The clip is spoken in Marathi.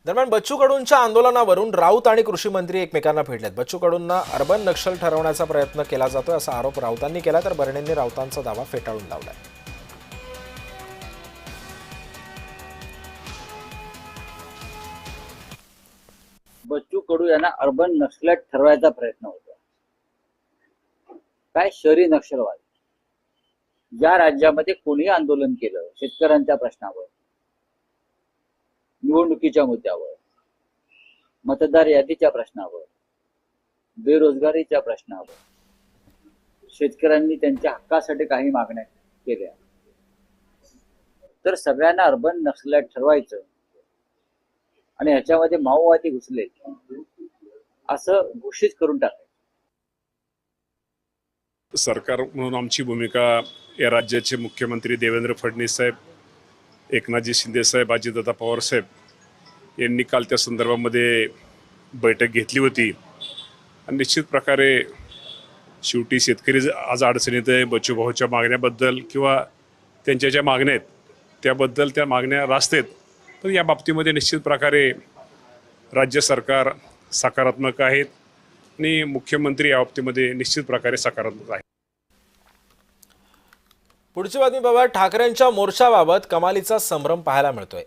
दरम्यान बच्चू कडूंच्या आंदोलनावरून राऊत आणि कृषी मंत्री एकमेकांना भिडलेत। बच्चू कडूंना अर्बन नक्षल ठरवण्याचा प्रयत्न केला जातोय असा आरोप राऊतांनी केला, तर बर्णेंनी राऊतांचा दावा फेटाळून लावलाय। बच्चू कडू यांना अर्बन नक्षलाईट ठरवायचा प्रयत्न होता। काय शहरी नक्षलवाद? या राज्यामध्ये कोणी आंदोलन केलं शेतकऱ्यांच्या प्रश्नावर, निवडणुकीच्या मुद्द्यावर, मतदार यादीच्या प्रश्नावर, बेरोजगारीच्या प्रश्नावर, शेतकऱ्यांनी त्यांच्या हक्कासाठी काही मागण्या केल्या, तर सगळ्यांना अर्बन नक्षलाईट ठरवायचं आणि ह्याच्यामध्ये माओवादी घुसले असं घोषित करून टाकायचं। सरकार म्हणून आमची भूमिका या राज्याचे मुख्यमंत्री देवेंद्र फडणवीस साहेब, एकनाथजी शिंदे साहेब, अजितदादा पवार साहेब यांनी काल त्या संदर्भामध्ये बैठक घेतली होती आणि निश्चित प्रकारे शेवटी शेतकरी आज अडचणीत आहे। बच्चूभाऊच्या मागण्याबद्दल किंवा त्यांच्या ज्या मागण्या आहेत त्याबद्दल त्या मागण्या रास्त आहेत, पण या बाबतीमध्ये निश्चित प्रकारे राज्य सरकार सकारात्मक आहेत आणि मुख्यमंत्री या बाबतीमध्ये निश्चित प्रकारे सकारात्मक आहेत। पुढची बातमी बाबा, ठाकरेंच्या मोर्चाबाबत कमालीचा संभ्रम पाहायला मिळतोय।